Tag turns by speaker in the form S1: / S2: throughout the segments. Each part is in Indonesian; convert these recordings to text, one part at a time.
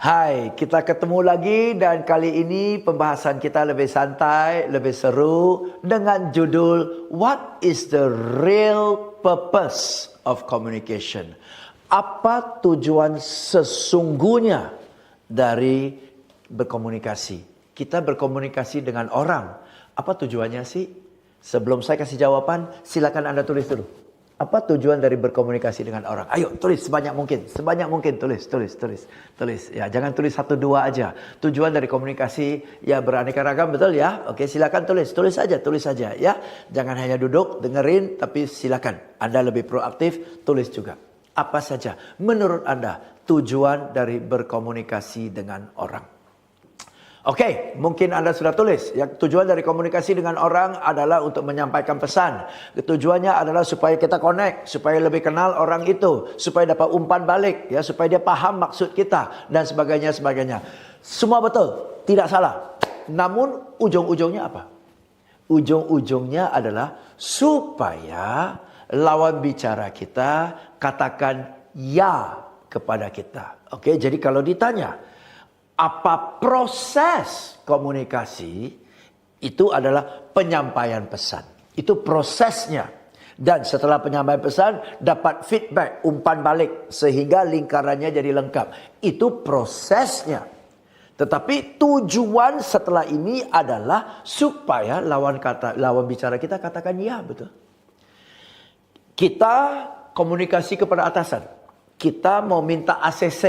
S1: Hai, kita ketemu lagi dan kali ini pembahasan kita lebih santai, lebih seru dengan judul What is the real purpose of communication? Apa tujuan sesungguhnya dari berkomunikasi? Kita berkomunikasi dengan orang. Apa tujuannya sih? Sebelum saya kasih jawaban, silakan Anda tulis dulu. Apa tujuan dari berkomunikasi dengan orang? Ayo tulis sebanyak mungkin tulis. Ya, jangan tulis 1 2 aja. Tujuan dari komunikasi ya beraneka ragam, betul ya? Oke, silakan tulis saja ya. Jangan hanya duduk dengerin, tapi silakan Anda lebih proaktif, tulis juga. Apa saja menurut Anda tujuan dari berkomunikasi dengan orang? Oke, mungkin Anda sudah tulis. Ya, tujuan dari komunikasi dengan orang adalah untuk menyampaikan pesan. Tujuannya adalah supaya kita connect, supaya lebih kenal orang itu, supaya dapat umpan balik, ya, supaya dia paham maksud kita dan sebagainya. Semua betul, tidak salah. Namun ujung-ujungnya apa? Ujung-ujungnya adalah supaya lawan bicara kita katakan ya kepada kita. Oke, jadi kalau ditanya apa proses komunikasi, itu adalah penyampaian pesan. Itu prosesnya. Dan setelah penyampaian pesan, dapat feedback, umpan balik. Sehingga lingkarannya jadi lengkap. Itu prosesnya. Tetapi tujuan setelah ini adalah supaya lawan bicara kita katakan ya, betul. Kita komunikasi kepada atasan. Kita mau minta ACC,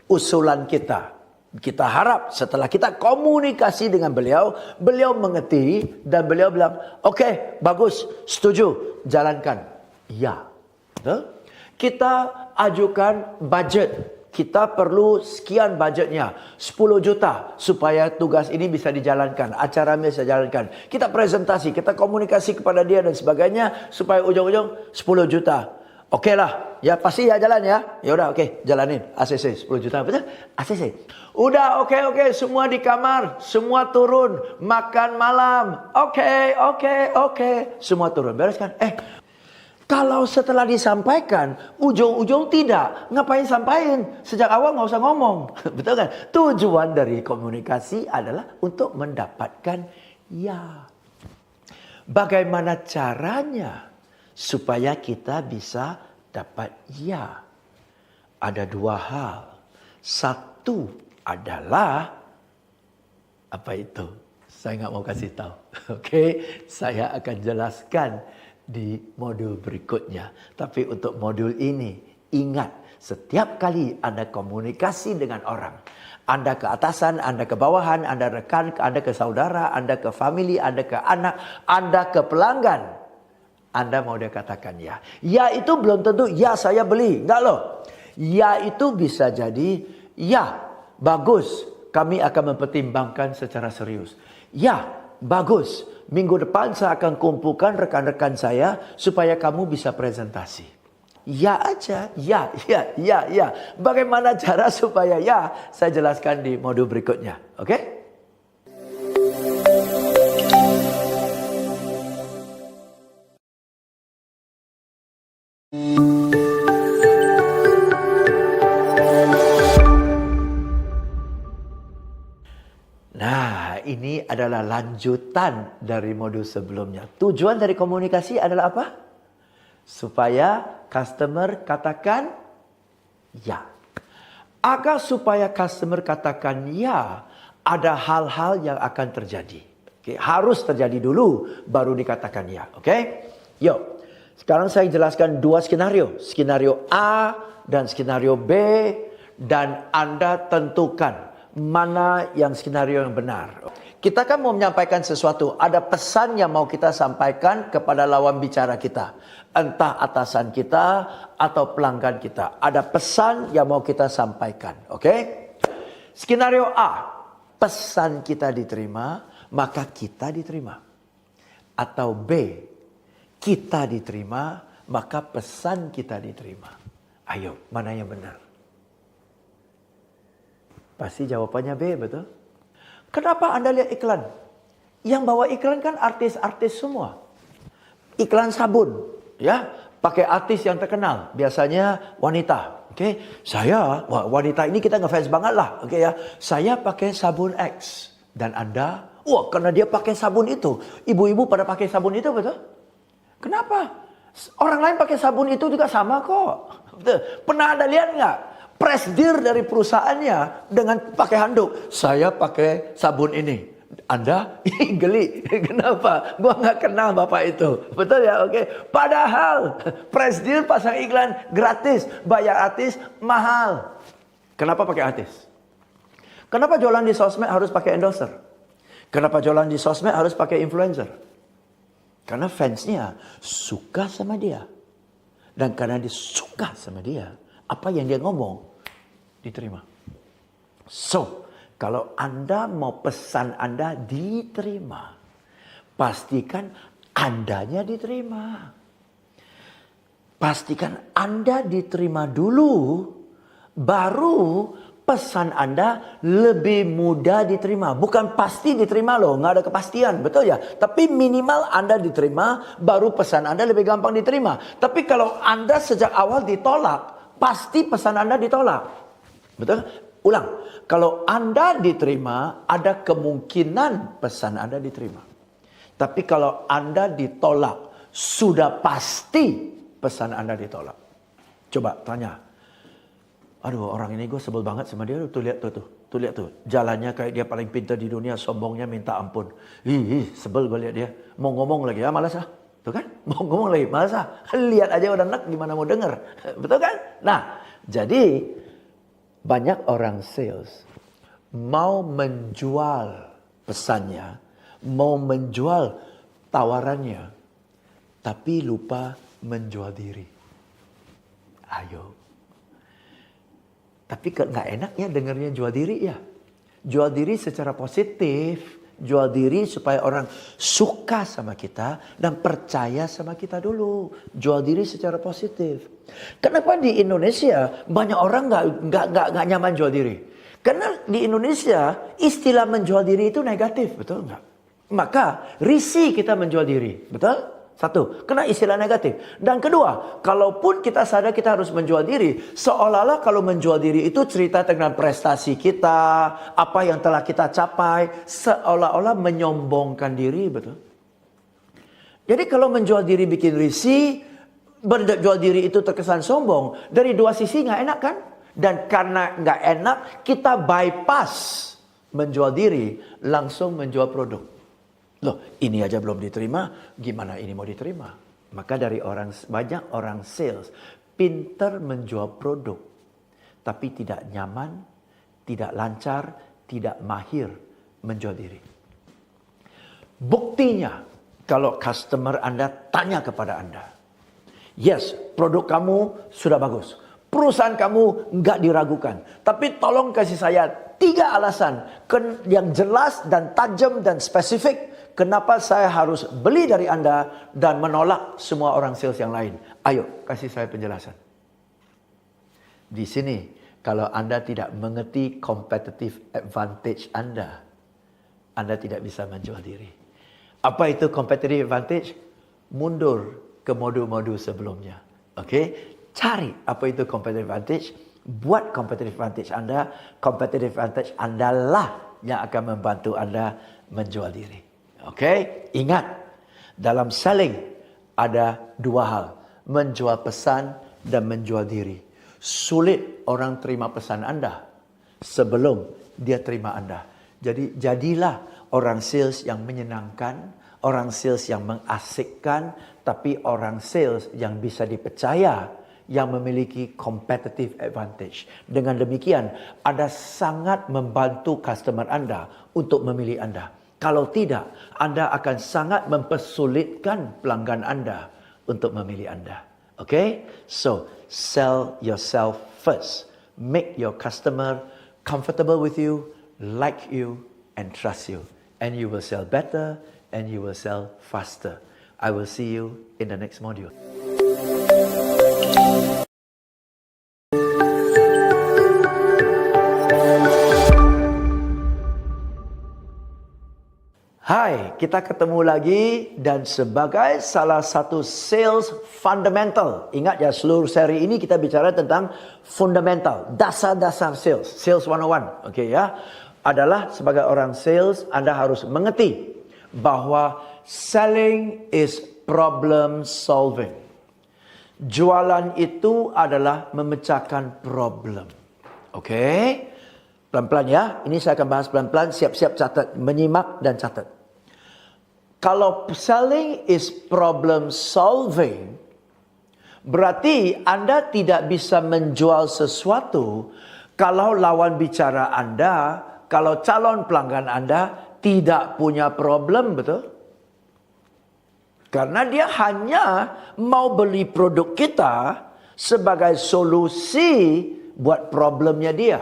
S1: usulan kita. Kita harap setelah kita komunikasi dengan beliau, beliau mengerti dan beliau bilang, oke, bagus, setuju, jalankan. Ya. Kita ajukan budget. Kita perlu sekian budgetnya, 10 juta supaya tugas ini bisa dijalankan, acara ini bisa dijalankan. Kita presentasi, kita komunikasi kepada dia dan sebagainya supaya ujung-ujung 10 juta. Oke lah, ya pasti ya jalan ya. Ya udah oke, jalanin. ACC 10 juta, betul? ACC. Udah oke, semua di kamar, semua turun, makan malam. Oke. Semua turun, beres kan? Kalau setelah disampaikan, ujung-ujung tidak, ngapain sampaikan? Sejak awal nggak usah ngomong. Betul kan? Tujuan dari komunikasi adalah untuk mendapatkan ya. Bagaimana caranya supaya kita bisa dapat ya? Ada 2 hal. Satu adalah, apa itu? Saya nggak mau kasih tahu. Oke, saya akan jelaskan di modul berikutnya. Tapi untuk modul ini, ingat, setiap kali Anda komunikasi dengan orang, Anda ke atasan, Anda ke bawahan, Anda rekan, Anda ke saudara, Anda ke family, Anda ke anak, Anda ke pelanggan, Anda mau dia katakan ya. Ya itu belum tentu ya saya beli. Enggak loh. Ya itu bisa jadi ya bagus. Kami akan mempertimbangkan secara serius. Ya bagus. Minggu depan saya akan kumpulkan rekan-rekan saya supaya kamu bisa presentasi. Ya aja. Ya. Bagaimana cara supaya ya? Saya jelaskan di modul berikutnya. Oke? Nah, ini adalah lanjutan dari modul sebelumnya. Tujuan dari komunikasi adalah apa? Supaya customer katakan ya. Agar supaya customer katakan ya, ada hal-hal yang akan terjadi. Oke, harus terjadi dulu, baru dikatakan ya. Oke? Yuk, sekarang saya jelaskan 2 skenario. Skenario A dan skenario B. Dan Anda tentukan mana yang skenario yang benar. Kita kan mau menyampaikan sesuatu. Ada pesan yang mau kita sampaikan kepada lawan bicara kita. Entah atasan kita atau pelanggan kita. Ada pesan yang mau kita sampaikan. Oke? Skenario A. Pesan kita diterima, maka kita diterima. Atau B. Kita diterima, maka pesan kita diterima. Ayo, mana yang benar? Pasti jawabannya B, betul? Kenapa Anda lihat iklan? Yang bawa iklan kan artis-artis semua. Iklan sabun, ya. pakai artis yang terkenal, biasanya wanita. Okey, wanita ini kita ngefans banget lah. Okey ya, saya pakai sabun X dan anda, karena dia pakai sabun itu, ibu-ibu pada pakai sabun itu, betul? Kenapa? Orang lain pakai sabun itu juga sama kok. Betul? Pernah ada lihat nggak? Presdir dari perusahaannya dengan pakai handuk. Saya pakai sabun ini. Anda geli. Kenapa? Gua nggak kenal bapak itu. Betul ya? Oke. Padahal presdir pasang iklan gratis, bayar artis mahal. Kenapa pakai artis? Kenapa jualan di sosmed harus pakai endorser? Kenapa jualan di sosmed harus pakai influencer? Karena fansnya suka sama dia. Dan karena dia suka sama dia, apa yang dia ngomong diterima. So, kalau Anda mau pesan Anda diterima, pastikan Andanya diterima. Pastikan Anda diterima dulu, baru pesan Anda lebih mudah diterima. Bukan pasti diterima loh, nggak ada kepastian, betul ya? Tapi minimal Anda diterima, baru pesan Anda lebih gampang diterima. Tapi kalau Anda sejak awal ditolak, pasti pesan Anda ditolak. Betul? Ulang, kalau Anda diterima, ada kemungkinan pesan Anda diterima. Tapi kalau Anda ditolak, sudah pasti pesan Anda ditolak. Coba tanya. Aduh, orang ini gue sebel banget sama dia. Tuh lihat tuh lihat tuh. Jalannya kayak dia paling pintar di dunia, sombongnya minta ampun. Sebel gue lihat dia. Mau ngomong lagi, malas ah. Tuh kan? Mau ngomong lagi, malas ah. Lihat aja udah enak, gimana mau denger. Betul kan? Nah, jadi banyak orang sales mau menjual pesannya, mau menjual tawarannya, tapi lupa menjual diri. Ayo. Tapi nggak enaknya dengarnya jual diri ya. Jual diri secara positif. Jual diri supaya orang suka sama kita dan percaya sama kita dulu. Jual diri secara positif. Kenapa di Indonesia banyak orang nggak nyaman jual diri? Karena di Indonesia istilah menjual diri itu negatif, betul nggak? Maka risih kita menjual diri, betul? Satu, kena istilah negatif. Dan kedua, kalaupun kita sadar kita harus menjual diri, seolah-olah kalau menjual diri itu cerita tentang prestasi kita, apa yang telah kita capai, seolah-olah menyombongkan diri, betul? Jadi kalau menjual diri bikin risih, berjual diri itu terkesan sombong, dari dua sisi nggak enak kan? Dan karena nggak enak, kita bypass menjual diri, langsung menjual produk. Loh, ini aja belum diterima, gimana ini mau diterima? Maka dari banyak orang sales pintar menjual produk, tapi tidak nyaman, tidak lancar, tidak mahir menjual diri. Buktinya, kalau customer Anda tanya kepada Anda, yes, produk kamu sudah bagus, perusahaan kamu nggak diragukan, tapi tolong kasih saya 3 alasan yang jelas dan tajam dan spesifik. Kenapa saya harus beli dari Anda dan menolak semua orang sales yang lain? Ayo, kasih saya penjelasan. Di sini, kalau Anda tidak mengerti competitive advantage Anda tidak bisa menjual diri. Apa itu competitive advantage? Mundur ke modul-modul sebelumnya. Oke? Cari apa itu competitive advantage. Buat competitive advantage Anda. Competitive advantage Anda lah yang akan membantu Anda menjual diri. Oke, ingat, dalam selling ada 2 hal. Menjual pesan dan menjual diri. Sulit orang terima pesan Anda sebelum dia terima Anda. Jadi jadilah orang sales yang menyenangkan, orang sales yang mengasikkan, tapi orang sales yang bisa dipercaya, yang memiliki competitive advantage. Dengan demikian, Anda sangat membantu customer Anda untuk memilih Anda. Kalau tidak, Anda akan sangat mempersulitkan pelanggan Anda untuk memilih Anda. Okay? So, sell yourself first. Make your customer comfortable with you, like you, and trust you. And you will sell better, and you will sell faster. I will see you in the next module. Hai, kita ketemu lagi dan sebagai salah satu sales fundamental. Ingat ya, seluruh seri ini kita bicara tentang fundamental, dasar-dasar sales. Sales 101, okay ya. Adalah sebagai orang sales, Anda harus mengerti bahwa selling is problem solving. Jualan itu adalah memecahkan problem. Okay? Pelan-pelan ya. Ini saya akan bahas pelan-pelan. Siap-siap catat. Menyimak dan catat. Kalau selling is problem solving, berarti Anda tidak bisa menjual sesuatu kalau lawan bicara Anda, kalau calon pelanggan Anda tidak punya problem, betul? Karena dia hanya mau beli produk kita sebagai solusi buat problemnya dia.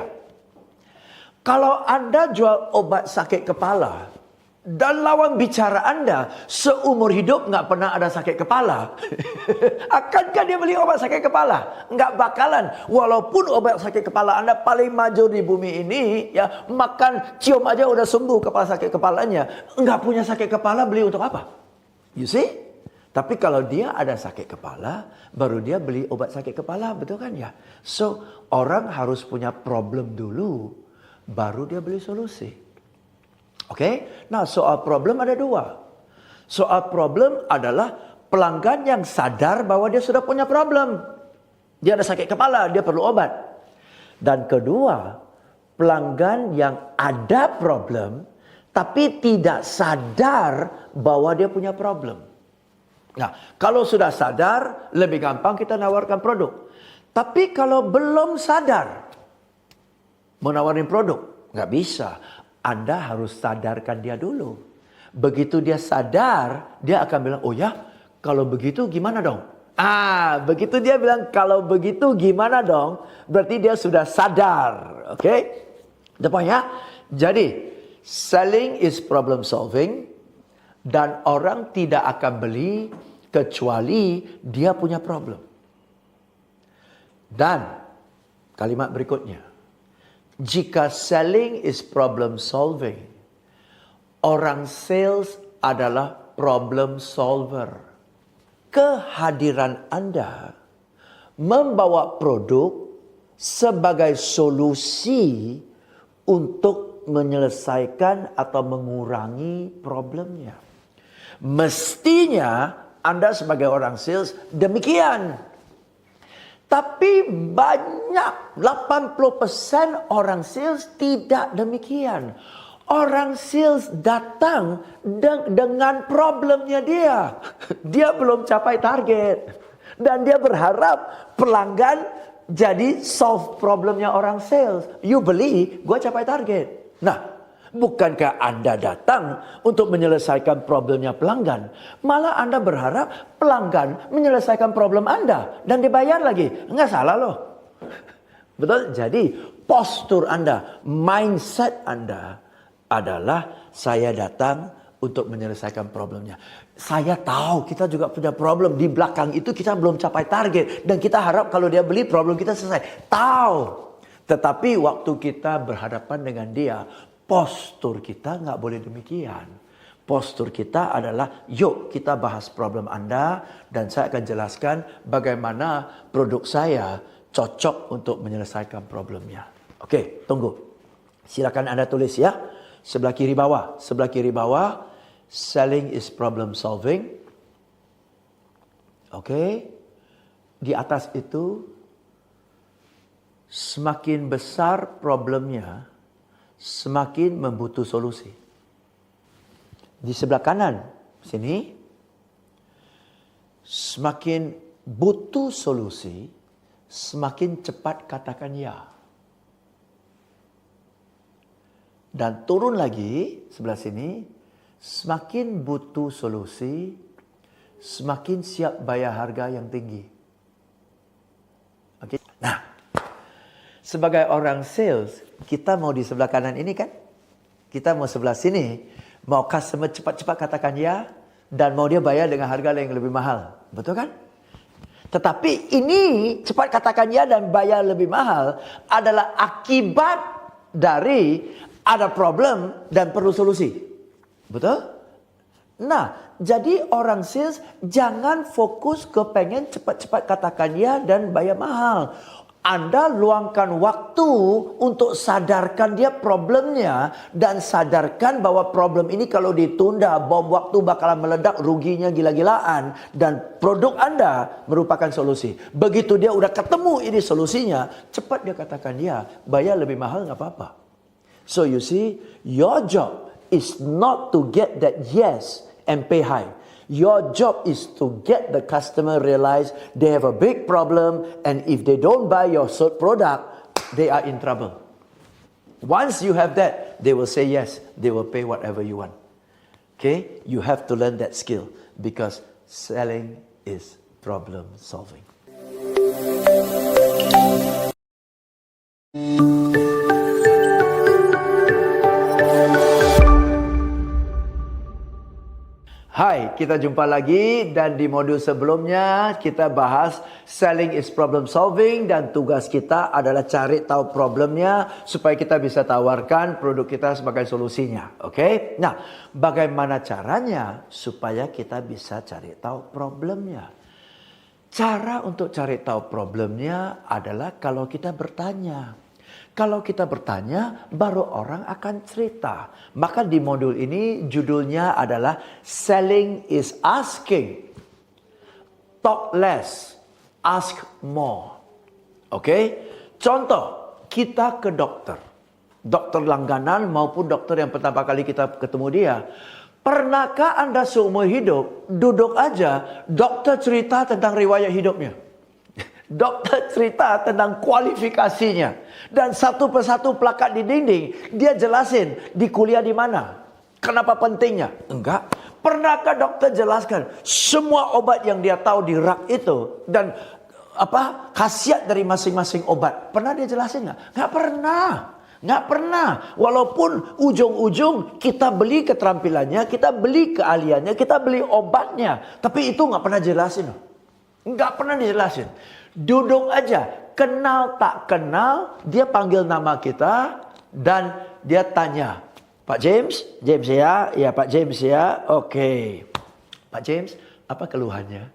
S1: Kalau Anda jual obat sakit kepala, dan lawan bicara Anda seumur hidup nggak pernah ada sakit kepala, akankah dia beli obat sakit kepala? Nggak bakalan. Walaupun obat sakit kepala Anda paling maju di bumi ini, ya makan cium aja udah sembuh kepala sakit kepalanya, nggak punya sakit kepala beli untuk apa? You see? Tapi kalau dia ada sakit kepala, baru dia beli obat sakit kepala, betul kan ya? So orang harus punya problem dulu, baru dia beli solusi. Oke, nah soal problem ada dua. Soal problem adalah pelanggan yang sadar bahwa dia sudah punya problem. Dia ada sakit kepala, dia perlu obat. Dan kedua, pelanggan yang ada problem tapi tidak sadar bahwa dia punya problem. Nah, kalau sudah sadar, lebih gampang kita nawarkan produk. Tapi kalau belum sadar, menawarin produk, nggak bisa. Anda harus sadarkan dia dulu. Begitu dia sadar, dia akan bilang, oh ya, kalau begitu gimana dong? Begitu dia bilang, kalau begitu gimana dong? Berarti dia sudah sadar. Oke? Depannya, jadi selling is problem solving. Dan orang tidak akan beli kecuali dia punya problem. Dan kalimat berikutnya. Jika selling is problem solving, orang sales adalah problem solver. Kehadiran Anda membawa produk sebagai solusi untuk menyelesaikan atau mengurangi problemnya. Mestinya Anda sebagai orang sales demikian. Tapi banyak, 80% orang sales tidak demikian. Orang sales datang dengan problemnya dia. Dia belum capai target. Dan dia berharap pelanggan jadi solve problemnya orang sales. You beli, gue capai target. Nah, bukankah Anda datang untuk menyelesaikan problemnya pelanggan? Malah Anda berharap pelanggan menyelesaikan problem Anda. Dan dibayar lagi. Nggak salah loh. Betul? Jadi postur Anda, mindset Anda adalah saya datang untuk menyelesaikan problemnya. Saya tahu kita juga punya problem. Di belakang itu kita belum capai target. Dan kita harap kalau dia beli problem kita selesai. Tahu. Tetapi waktu kita berhadapan dengan dia, postur kita nggak boleh demikian. Postur kita adalah, yuk kita bahas problem Anda dan saya akan jelaskan bagaimana produk saya cocok untuk menyelesaikan problemnya. Oke, tunggu. Silakan Anda tulis ya. Sebelah kiri bawah. Sebelah kiri bawah, selling is problem solving. Oke. Di atas itu, semakin besar problemnya, semakin membutuhkan solusi. Di sebelah kanan sini, semakin butuh solusi, semakin cepat katakan ya. Dan turun lagi sebelah sini, semakin butuh solusi, semakin siap bayar harga yang tinggi. Oke. Nah, sebagai orang sales, kita mau di sebelah kanan ini kan? Kita mau sebelah sini. Mau customer cepat-cepat katakan ya. Dan mau dia bayar dengan harga yang lebih mahal. Betul kan? Tetapi ini cepat katakan ya dan bayar lebih mahal adalah akibat dari ada problem dan perlu solusi. Betul? Nah, jadi orang sales jangan fokus ke pengen cepat-cepat katakan ya dan bayar mahal. Anda luangkan waktu untuk sadarkan dia problemnya dan sadarkan bahwa problem ini kalau ditunda, bom waktu bakalan meledak, ruginya gila-gilaan dan produk Anda merupakan solusi. Begitu dia udah ketemu ini solusinya, cepat dia katakan ya, bayar lebih mahal nggak apa-apa. So you see, your job is not to get that yes and pay high. Your job is to get the customer realize they have a big problem, and if they don't buy your product, they are in trouble. Once you have that, they will say yes, they will pay whatever you want. Okay? You have to learn that skill because selling is problem solving. Hai, kita jumpa lagi dan di modul sebelumnya kita bahas selling is problem solving dan tugas kita adalah cari tahu problemnya supaya kita bisa tawarkan produk kita sebagai solusinya. Oke? Nah, bagaimana caranya supaya kita bisa cari tahu problemnya? Cara untuk cari tahu problemnya adalah kalau kita bertanya. Kalau kita bertanya, baru orang akan cerita. Maka di modul ini judulnya adalah Selling is Asking. Talk less, ask more. Oke? Contoh, kita ke dokter. Dokter langganan maupun dokter yang pertama kali kita ketemu dia. Pernahkah Anda seumur hidup duduk aja, dokter cerita tentang riwayat hidupnya? Dokter cerita tentang kualifikasinya. Dan satu persatu plakat di dinding, dia jelasin di kuliah di mana. Kenapa pentingnya? Enggak. Pernahkah dokter jelaskan semua obat yang dia tahu di rak itu dan khasiat dari masing-masing obat? Pernah dia jelasin enggak? Enggak pernah. Enggak pernah. Walaupun ujung-ujung kita beli keterampilannya, kita beli keahliannya, kita beli obatnya. Tapi itu enggak pernah jelasin. Enggak pernah dijelasin. Duduk aja, kenal tak kenal, dia panggil nama kita dan dia tanya, Pak James, James ya, ya Pak James ya, oke. Pak James, apa keluhannya?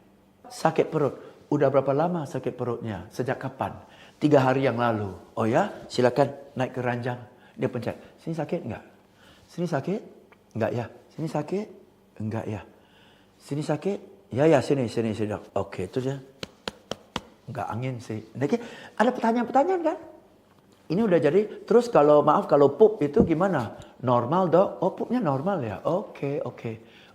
S1: Sakit perut. Udah berapa lama sakit perutnya? Sejak kapan? 3 hari yang lalu. Oh ya, silakan naik ke ranjang. Dia pencet. Sini sakit enggak? Sini sakit? Enggak ya. Sini sakit? Enggak ya. Sini sakit? Ya ya, sini dok. Oke, itu dia. Enggak angin sih. Ada pertanyaan-pertanyaan kan? Ini udah jadi. Terus kalau pup itu gimana? Normal dok. Oh pupnya normal ya. Oke.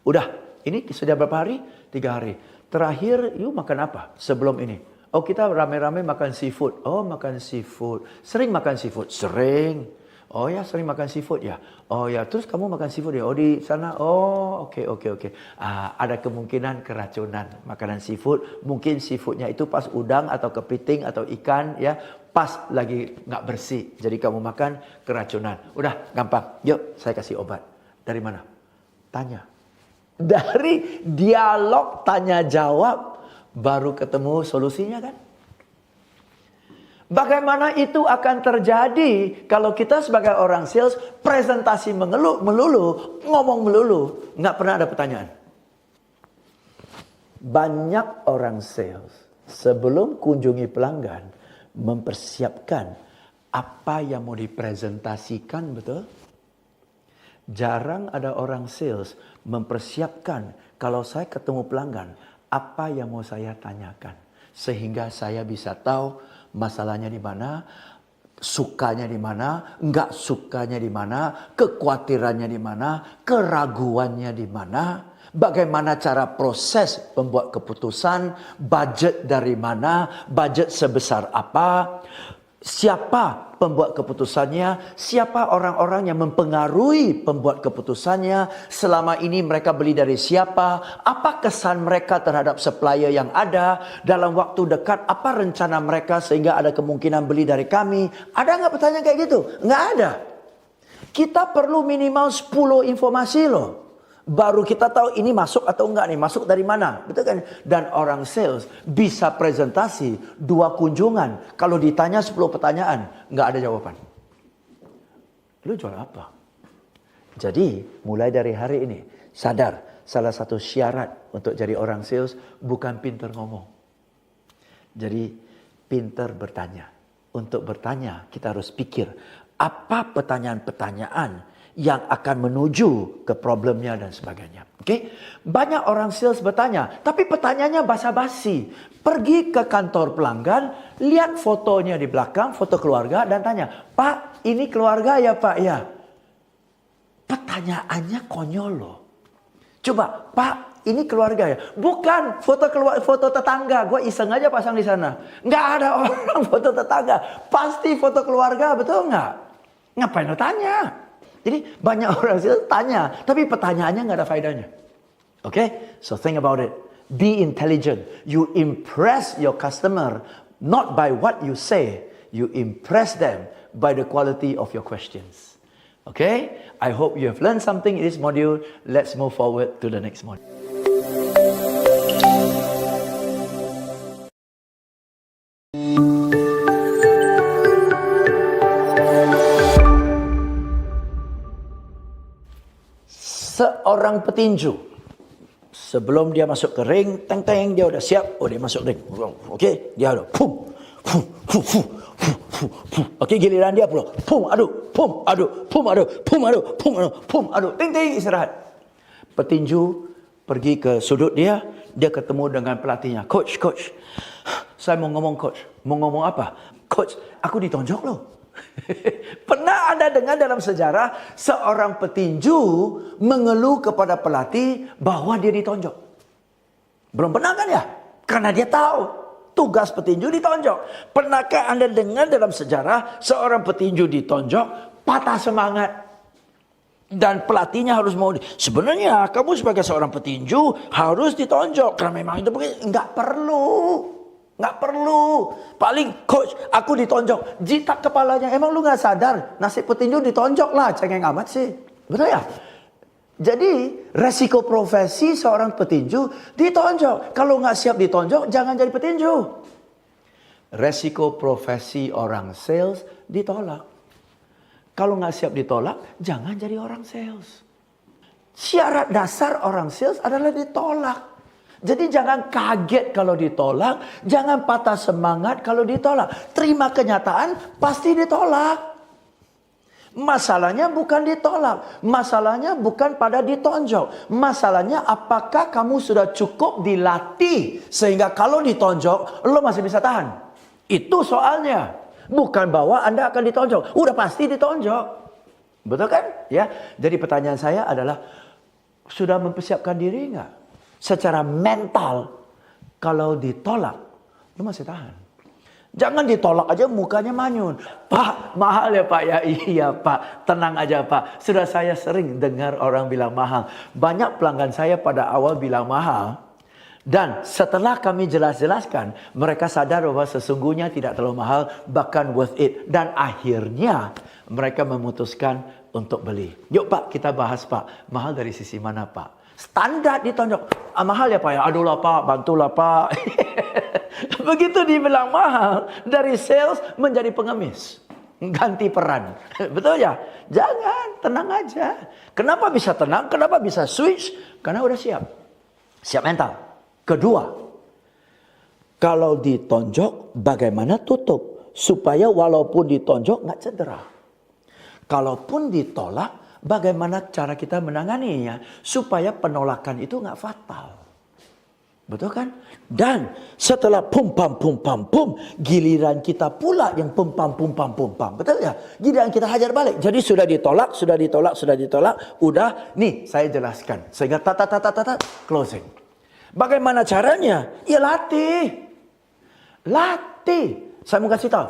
S1: Udah. Ini sudah berapa hari? 3 hari. Terakhir you makan apa sebelum ini? Oh kita rame-rame makan seafood. Oh makan seafood. Sering makan seafood? Sering. Oh ya sering makan seafood ya. Oh ya terus kamu makan seafood ya. Oh di sana. Oh oke. Ada kemungkinan keracunan makanan seafood. Mungkin seafoodnya itu pas udang atau kepiting atau ikan ya. Pas lagi nggak bersih. Jadi kamu makan keracunan. Udah gampang. Yuk saya kasih obat. Dari mana? Tanya. Dari dialog tanya jawab baru ketemu solusinya kan? Bagaimana itu akan terjadi kalau kita sebagai orang sales presentasi melulu, ngomong melulu, nggak pernah ada pertanyaan. Banyak orang sales sebelum kunjungi pelanggan mempersiapkan apa yang mau dipresentasikan, betul? Jarang ada orang sales mempersiapkan kalau saya ketemu pelanggan apa yang mau saya tanyakan sehingga saya bisa tahu masalahnya di mana, sukanya di mana, enggak sukanya di mana, kekhawatirannya di mana, keraguannya di mana, bagaimana cara proses membuat keputusan, budget dari mana, budget sebesar apa, siapa pembuat keputusannya, siapa orang-orang yang mempengaruhi pembuat keputusannya, selama ini mereka beli dari siapa, apa kesan mereka terhadap supplier yang ada, dalam waktu dekat apa rencana mereka sehingga ada kemungkinan beli dari kami. Ada nggak pertanyaan kayak gitu? Nggak ada. Kita perlu minimal 10 informasi loh. Baru kita tahu ini masuk atau enggak nih, masuk dari mana, betul kan? Dan orang sales bisa presentasi 2 kunjungan. Kalau ditanya 10 pertanyaan, enggak ada jawaban. Lu jual apa? Jadi mulai dari hari ini sadar, salah satu syarat untuk jadi orang sales bukan pintar ngomong. Jadi pintar bertanya. Untuk bertanya kita harus pikir apa pertanyaan-pertanyaan yang akan menuju ke problemnya dan sebagainya. Okey? Banyak orang sales bertanya, tapi pertanyaannya basa-basi. Pergi ke kantor pelanggan, lihat fotonya di belakang, foto keluarga dan tanya, "Pak, ini keluarga ya, Pak?" Ya. Pertanyaannya konyol loh. Coba, "Pak, ini keluarga ya?" Bukan foto tetangga. Gue iseng aja pasang di sana. Nggak ada orang foto tetangga. Pasti foto keluarga, betul nggak? Ngapain lo tanya? Jadi banyak orang sales tanya, tapi pertanyaannya nggak ada faedahnya. Okay? So think about it. Be intelligent. You impress your customer not by what you say. You impress them by the quality of your questions. Okay? I hope you have learned something in this module. Let's move forward to the next module. Seorang petinju, sebelum dia masuk ke ring, teng-teng, dia udah siap. Oh, dia masuk ring. Okey, dia ada pum, pum, pum, pum, pum, pum, pum. Okey, giliran dia pula. Pum, aduk, pum, aduk, pum, aduk, pum, aduk, pum, aduk, pum, aduk. Teng-teng, istirahat. Petinju pergi ke sudut dia ketemu dengan pelatihnya. Coach, saya mau ngomong, coach. Mau ngomong apa? Coach, aku ditonjok loh. Pernah Anda dengar dalam sejarah seorang petinju mengeluh kepada pelatih bahwa dia ditonjok? Belum pernah kan ya? Karena dia tahu tugas petinju ditonjok. Pernahkah Anda dengar dalam sejarah seorang petinju ditonjok, patah semangat? Dan pelatihnya harus mau. Sebenarnya kamu sebagai seorang petinju harus ditonjok. Karena memang itu enggak perlu. Nggak perlu. Paling, coach, aku ditonjok. Jitak kepalanya. Emang lu nggak sadar? Nasib petinju ditonjok lah. Cengeng amat sih. Betul ya? Jadi, resiko profesi seorang petinju ditonjok. Kalau nggak siap ditonjok, jangan jadi petinju. Resiko profesi orang sales ditolak. Kalau nggak siap ditolak, jangan jadi orang sales. Syarat dasar orang sales adalah ditolak. Jadi jangan kaget kalau ditolak, jangan patah semangat kalau ditolak. Terima kenyataan, pasti ditolak. Masalahnya bukan ditolak, masalahnya bukan pada ditonjok. Masalahnya apakah kamu sudah cukup dilatih sehingga kalau ditonjok, lo masih bisa tahan. Itu soalnya. Bukan bahwa Anda akan ditonjok, udah pasti ditonjok. Betul kan? Ya. Jadi pertanyaan saya adalah, sudah mempersiapkan diri nggak? Secara mental, kalau ditolak, lu masih tahan. Jangan ditolak aja mukanya manyun. "Pak, mahal ya Pak?" "Ya iya Pak, tenang aja Pak. Sudah saya sering dengar orang bilang mahal." Banyak pelanggan saya pada awal bilang mahal. Dan setelah kami jelaskan, mereka sadar bahwa sesungguhnya tidak terlalu mahal, bahkan worth it. Dan akhirnya mereka memutuskan untuk beli. Yuk Pak, kita bahas Pak. Mahal dari sisi mana Pak? Standar ditonjok. Mahal ya Pak ya? Aduh lah Pak, bantulah Pak. Begitu dibilang mahal, dari sales menjadi pengemis. Ganti peran. Betul ya? Jangan, tenang aja. Kenapa bisa tenang? Kenapa bisa switch? Karena udah siap. Siap mental. Kedua, kalau ditonjok, bagaimana tutup? Supaya walaupun ditonjok, nggak cedera. Kalaupun ditolak, bagaimana cara kita menanganinya supaya penolakan itu nggak fatal. Betul kan? Dan setelah pum pam pum pam pum, giliran kita pula yang pum pam pum pam pum pam. Betul ya? Giliran kita hajar balik. Jadi sudah ditolak, udah nih saya jelaskan. Sehingga closing. Bagaimana caranya? Ya latih. Saya mau kasih tahu.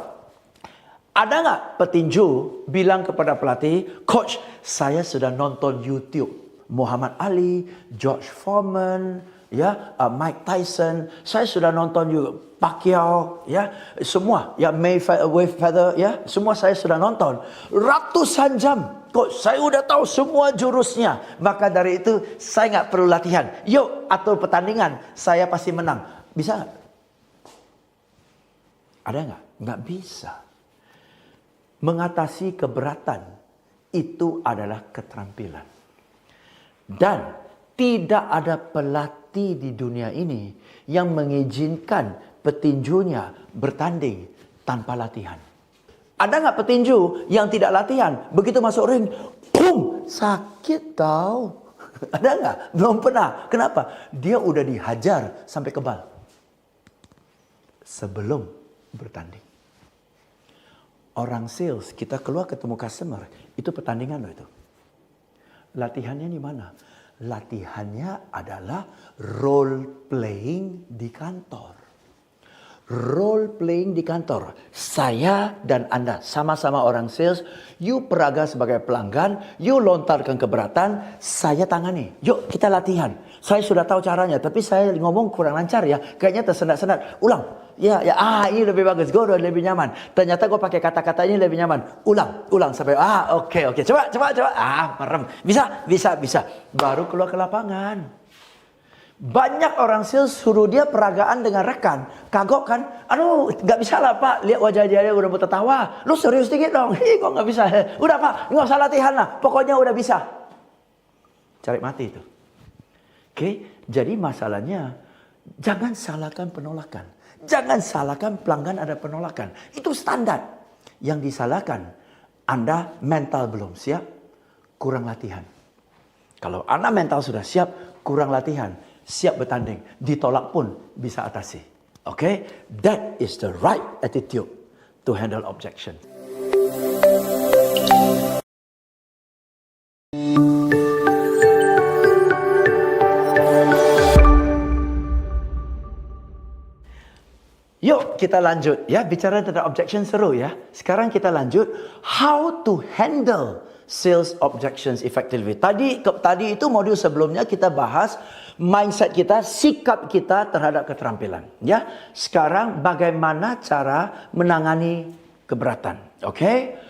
S1: Ada nggak petinju bilang kepada pelatih, "Coach, saya sudah nonton YouTube Muhammad Ali, George Foreman, ya, Mike Tyson. Saya sudah nonton juga Pacquiao, ya, semua, ya, Mayweather, ya, semua saya sudah nonton ratusan jam. Coach, saya udah tahu semua jurusnya. Maka dari itu saya nggak perlu latihan. Yuk atur pertandingan, saya pasti menang." Bisa nggak? Ada nggak? Nggak bisa. Mengatasi keberatan itu adalah keterampilan. Dan Tidak ada pelatih di dunia ini yang mengizinkan petinjunya bertanding tanpa latihan. Ada nggak petinju yang tidak latihan? Begitu masuk ring, boom, sakit tau. Ada nggak? Belum pernah. Kenapa? Dia udah dihajar sampai kebal sebelum bertanding. Orang sales, kita keluar ketemu customer, itu pertandingan loh itu. Latihannya di mana? Latihannya adalah role playing di kantor. Role playing di kantor. Saya dan Anda sama-sama orang sales. You peraga sebagai pelanggan. You lontarkan keberatan. Saya tangani. Yuk kita latihan. Saya sudah tahu caranya. Tapi saya ngomong kurang lancar ya. Kayaknya tersendat-sendat. Ulang. Ya, ini lebih bagus. Gue udah lebih nyaman. Ternyata gue pakai kata-kata ini lebih nyaman. Ulang sampai oke. Coba. Merem. Bisa. Baru keluar ke lapangan. Banyak orang sales suruh dia peragaan dengan rekan. Kagok kan? Aduh, gak bisa lah Pak. Lihat wajah dia udah mau tertawa. Lu serius dikit dong. Kok gak bisa? Udah Pak, gak usah latihan lah. Pokoknya udah bisa. Cari mati itu. Oke, jadi masalahnya jangan salahkan penolakan. Jangan salahkan pelanggan ada penolakan. Itu standar. Yang disalahkan, Anda mental belum siap, kurang latihan. Kalau Anda mental sudah siap, kurang latihan, siap bertanding, ditolak pun bisa atasi. Okay? That is the right attitude to handle objection. Yuk kita lanjut ya, bicara tentang objection seru ya. Sekarang kita lanjut how to handle sales objections effectively. Tadi itu modul sebelumnya kita bahas mindset kita, sikap kita terhadap keterampilan. Ya, sekarang bagaimana cara menangani keberatan. Oke?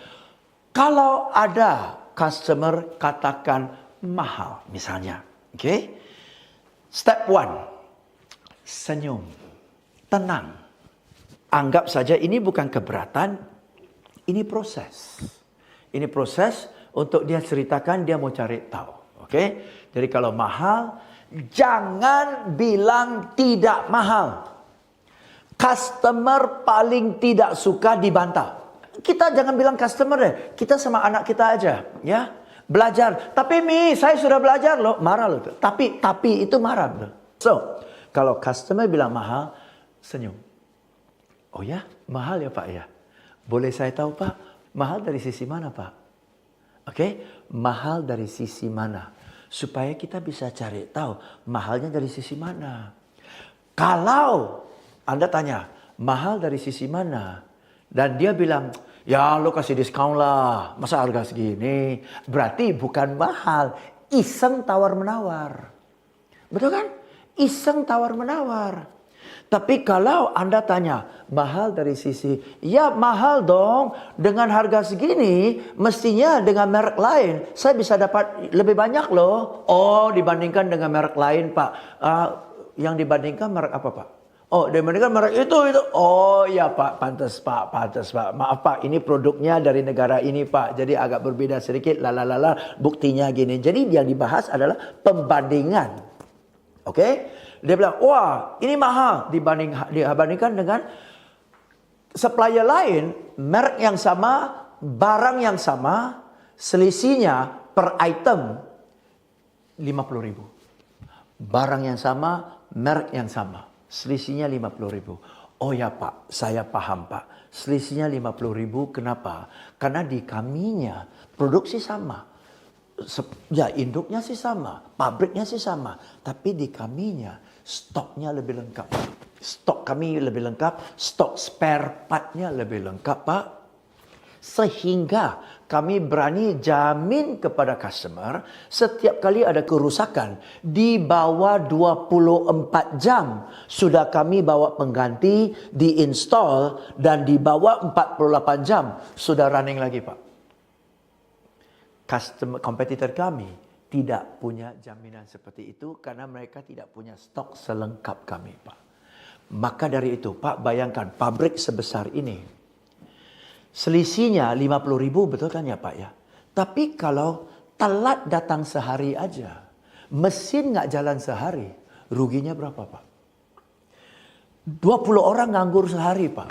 S1: Kalau ada customer katakan mahal misalnya. Oke? Step 1. Senyum. Tenang. Anggap saja ini bukan keberatan, ini proses. Ini proses untuk dia ceritakan, dia mau cari tahu. Oke? Jadi kalau mahal, jangan bilang tidak mahal. Customer paling tidak suka dibantah. Kita jangan bilang customer deh, kita sama anak kita aja, ya. Belajar. Tapi saya sudah belajar loh, marah loh. Tapi itu marah loh. So, kalau customer bilang mahal, senyum. Oh ya, mahal ya Pak ya? Boleh saya tahu Pak, mahal dari sisi mana Pak? Oke, mahal dari sisi mana? Supaya kita bisa cari tahu mahalnya dari sisi mana. Kalau Anda tanya, mahal dari sisi mana? Dan dia bilang, ya lo kasih diskon lah, masa harga segini? Berarti bukan mahal, iseng tawar-menawar. Betul kan? Iseng tawar-menawar. Tapi kalau Anda tanya, mahal dari sisi, ya mahal dong. Dengan harga segini, mestinya dengan merek lain, saya bisa dapat lebih banyak loh. Oh, dibandingkan dengan merek lain Pak. Yang dibandingkan merek apa Pak? Oh, dibandingkan merek itu. Oh ya Pak, pantas Pak. Maaf Pak, ini produknya dari negara ini Pak. Jadi agak berbeda sedikit, buktinya gini. Jadi yang dibahas adalah pembandingan. Oke? Dia bilang, wah ini mahal dibandingkan dengan supplier lain, merek yang sama, barang yang sama, selisihnya per item 50.000. Barang yang sama, merek yang sama, selisihnya 50.000. Oh ya Pak, saya paham Pak. Selisihnya 50.000, kenapa? Karena di kaminya produksi sama. Ya induknya sih sama, pabriknya sih sama, tapi di kaminya stoknya lebih lengkap. Stok kami lebih lengkap, stok spare partnya lebih lengkap Pak. Sehingga kami berani jamin kepada customer setiap kali ada kerusakan di bawah 24 jam sudah kami bawa pengganti, di-install dan di bawah 48 jam sudah running lagi Pak. Customer kompetitor kami tidak punya jaminan seperti itu karena mereka tidak punya stok selengkap kami Pak. Maka dari itu Pak, bayangkan pabrik sebesar ini selisihnya 50.000, betul kan ya Pak ya? Tapi kalau telat datang sehari aja, Mesin nggak jalan sehari, ruginya berapa Pak? 20 orang nganggur sehari Pak.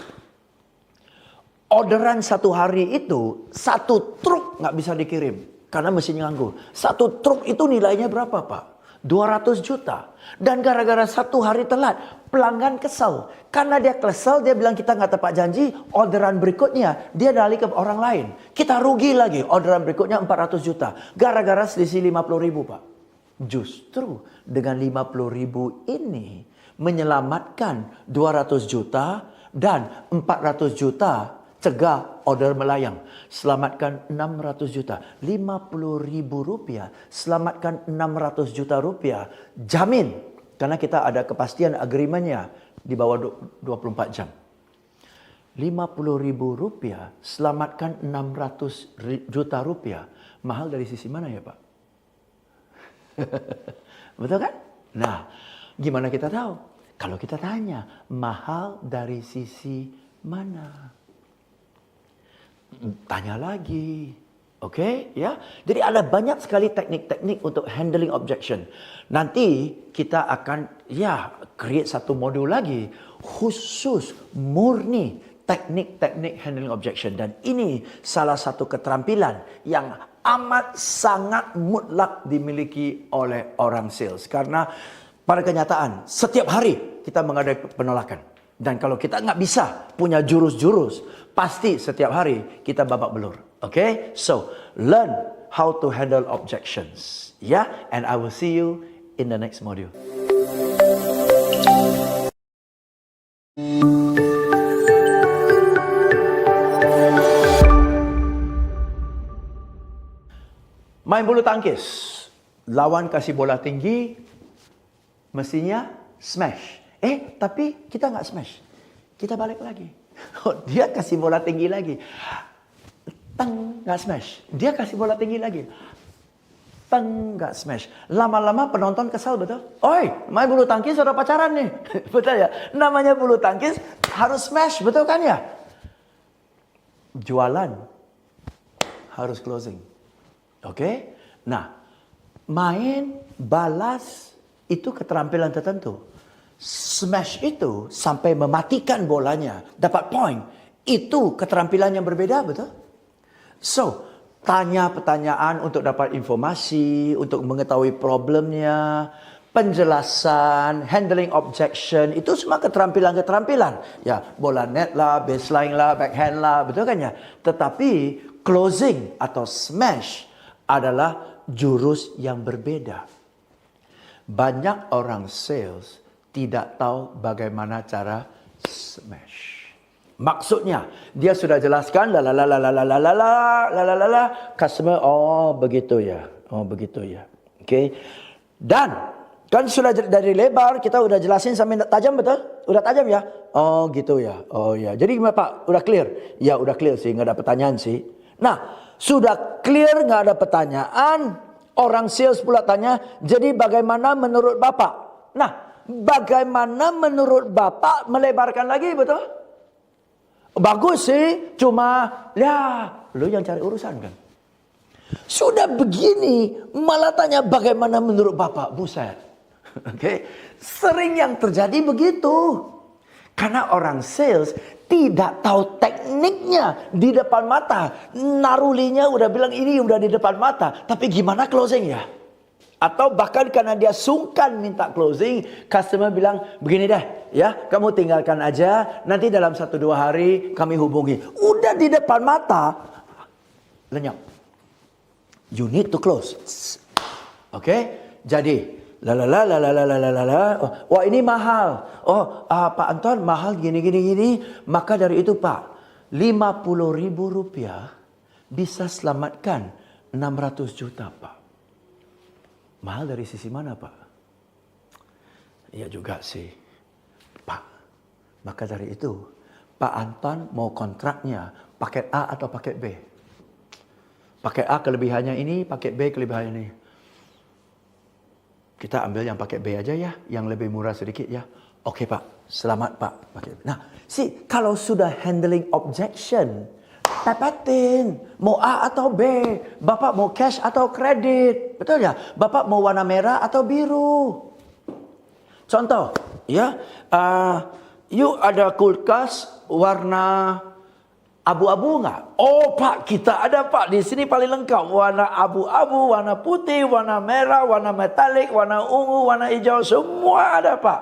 S1: Orderan satu hari itu, satu truk nggak bisa dikirim. Karena mesinnya nganggur. Satu truk itu nilainya berapa Pak? 200 juta. Dan gara-gara satu hari telat, pelanggan kesal. Karena dia kesal, dia bilang kita nggak tepat janji, orderan berikutnya dia dalih ke orang lain. Kita rugi lagi, orderan berikutnya 400 juta. Gara-gara selisih 50 ribu Pak. Justru dengan 50 ribu ini menyelamatkan 200 juta dan 400 juta cegah order melayang. Selamatkan 600 juta. 50 ribu rupiah. Selamatkan 600 juta rupiah. Jamin. Karena kita ada kepastian agreementnya di bawah 24 jam. 50 ribu rupiah. Selamatkan 600 juta rupiah. Mahal dari sisi mana ya Pak? Betul kan? Nah, gimana kita tahu? Kalau kita tanya, mahal dari sisi mana? Tanya lagi. Oke, ya. Jadi ada banyak sekali teknik-teknik untuk handling objection. Nanti kita akan create satu modul lagi khusus murni teknik-teknik handling objection, dan ini salah satu keterampilan yang amat sangat mutlak dimiliki oleh orang sales, karena pada kenyataan setiap hari kita menghadapi penolakan. Dan kalau kita nggak bisa punya jurus-jurus, pasti setiap hari kita babak belur. Okay? So, learn how to handle objections. Yeah? And I will see you in the next module. Main bulu tangkis. Lawan kasih bola tinggi, mestinya smash. Tapi kita nggak smash. Kita balik lagi. Dia kasih bola tinggi lagi. Teng, nggak smash. Dia kasih bola tinggi lagi. Teng, nggak smash. Lama-lama penonton kesal, betul? Oi, main bulu tangkis udah pacaran nih. Betul ya? Namanya bulu tangkis harus smash, betul kan ya? Jualan harus closing. Oke? Nah, main, balas, itu keterampilan tertentu. Smash itu sampai mematikan bolanya, dapat point, itu keterampilan yang berbeda, betul? So, tanya pertanyaan untuk dapat informasi, untuk mengetahui problemnya, penjelasan, handling objection, itu semua keterampilan-keterampilan. Ya, bola net lah, baseline lah, backhand lah, betul kan ya? Tetapi closing atau smash adalah jurus yang berbeda. Banyak orang sales tidak tahu bagaimana cara smash. Maksudnya, dia sudah jelaskan, customer, begitu ya. Okay. Dan, kan sudah dari lebar, kita udah jelasin sampai tajam, betul? Udah tajam ya? Oh gitu ya. Oh ya. Jadi gimana Pak? Udah clear? Ya udah clear sih, nggak ada pertanyaan sih. Nah, sudah clear nggak ada pertanyaan, orang sales pula tanya, jadi bagaimana menurut Bapak? Nah, bagaimana menurut Bapak melebarkan lagi, betul? Bagus sih, cuma lu yang cari urusan kan. Sudah begini, malah tanya bagaimana menurut Bapak, buset. Oke, sering yang terjadi begitu. Karena orang sales tidak tahu tekniknya di depan mata. Narulinya udah bilang ini udah di depan mata, tapi gimana closing ya? Atau bahkan karena dia sungkan minta closing, customer bilang, begini deh, ya, kamu tinggalkan aja, nanti dalam 1-2 hari kami hubungi. Udah di depan mata, lenyap. You need to close. Oke, jadi, wah ini mahal. Pak Anton, mahal gini. Maka dari itu Pak, 50 ribu rupiah bisa selamatkan 600 juta Pak. Mahal dari sisi mana Pak? Iya juga sih Pak. Maka dari itu Pak Anton mau kontraknya paket A atau paket B? Paket A kelebihannya ini, paket B kelebihannya ini. Kita ambil yang paket B aja ya, yang lebih murah sedikit ya. Oke Pak, selamat Pak. Nah, kalau sudah handling objection, pepetin. Mau A atau B. Bapak mau cash atau kredit. Betul ya? Bapak mau warna merah atau biru. Contoh, ya. You ada kulkas warna abu-abu nggak? Oh Pak, kita ada Pak. Di sini paling lengkap. Warna abu-abu, warna putih, warna merah, warna metalik, warna ungu, warna hijau. Semua ada Pak.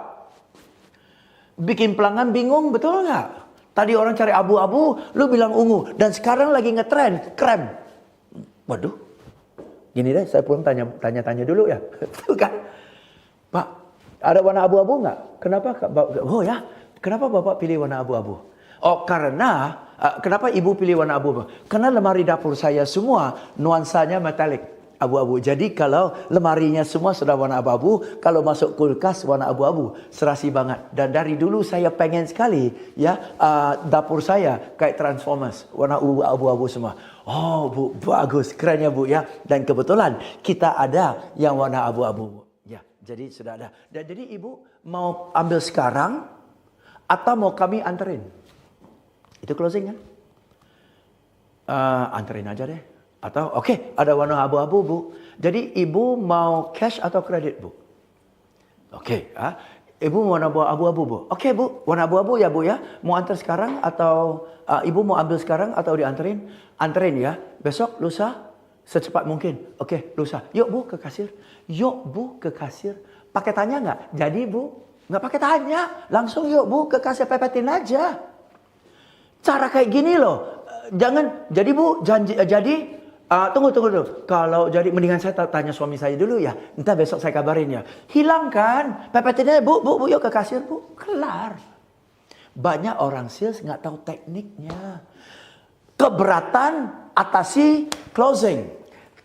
S1: Bikin pelanggan bingung, betul nggak? Tadi orang cari abu-abu, lu bilang ungu. Dan sekarang lagi ngetren, krem. Waduh. Gini deh, saya pun tanya-tanya dulu ya. Betul kan? Pak, ada warna abu-abu nggak? Kenapa? Oh ya, kenapa Bapak pilih warna abu-abu? Oh karena, kenapa Ibu pilih warna abu-abu? Karena lemari dapur saya semua nuansanya metalik, abu-abu. Jadi kalau lemarinya semua sudah warna abu-abu, kalau masuk kulkas warna abu-abu, serasi banget. Dan dari dulu saya pengen sekali ya dapur saya kayak Transformers, warna abu-abu semua. Oh Bu, bagus, keren ya Bu ya. Dan kebetulan kita ada yang warna abu-abu. Ya, jadi sudah ada. Dan jadi Ibu mau ambil sekarang atau mau kami anterin? Itu closing kan? Anterin aja deh. Atau oke, ada warna abu-abu Bu. Jadi Ibu mau cash atau kredit Bu? Oke, Ibu mau warna abu-abu Bu. Oke Bu, warna abu-abu ya Bu ya. Mau antar sekarang atau Ibu mau ambil sekarang atau dianterin? Anterin ya. Besok, lusa, secepat mungkin. Oke, lusa. Yuk Bu ke kasir. Yuk Bu ke kasir. Pakai tanya nggak? Jadi Bu, nggak pakai tanya. Langsung yuk Bu ke kasir, pepetin aja. Cara kayak gini loh. Jangan, jadi Bu, tunggu. Kalau jadi, mendingan saya tanya suami saya dulu ya. Entah besok saya kabarin ya. Hilangkan. Pepetinnya, Bu, yuk ke kasir Bu. Kelar. Banyak orang sales nggak tahu tekniknya. Keberatan, atasi, closing.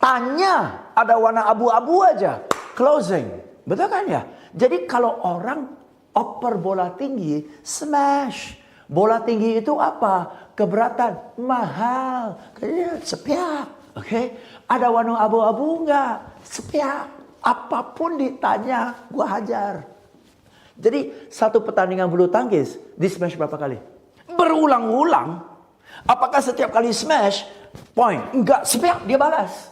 S1: Tanya, ada warna abu-abu aja. Closing. Betul kan ya? Jadi kalau orang oper bola tinggi, smash. Bola tinggi itu apa? Keberatan, mahal, sepiak. Oke, ada warna abu-abu enggak? Sepiak. Apapun ditanya, gua hajar. Jadi satu pertandingan bulu tangkis di smash berapa kali? Berulang-ulang. Apakah setiap kali smash point? Enggak, sepiak dia balas.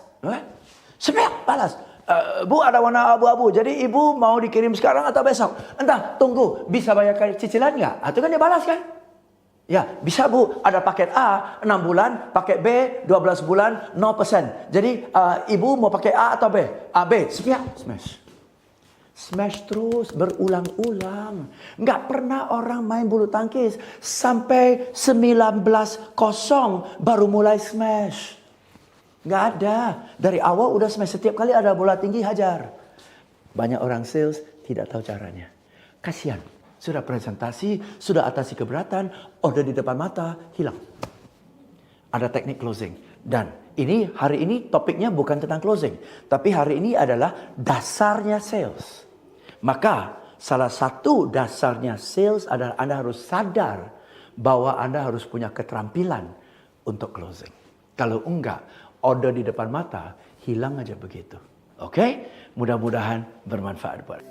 S1: Sepiak balas. Bu ada warna abu-abu, jadi Ibu mau dikirim sekarang atau besok? Entah, tunggu, bisa bayar cicilan nggak? Itu kan dia balas kan? Ya, bisa Bu, ada paket A 6 bulan, paket B 12 bulan 0%. Jadi Ibu mau pakai A atau B? B, sepiak, smash. Smash terus berulang-ulang. Nggak pernah orang main bulu tangkis sampai 19-0 baru mulai smash. Nggak ada. Dari awal udah smash, setiap kali ada bola tinggi hajar. Banyak orang sales tidak tahu caranya. Kasihan. Sudah presentasi, sudah atasi keberatan, order di depan mata, hilang. Ada teknik closing. Dan hari ini topiknya bukan tentang closing. Tapi hari ini adalah dasarnya sales. Maka salah satu dasarnya sales adalah Anda harus sadar bahwa Anda harus punya keterampilan untuk closing. Kalau enggak, order di depan mata, hilang aja begitu. Oke? Mudah-mudahan bermanfaat buat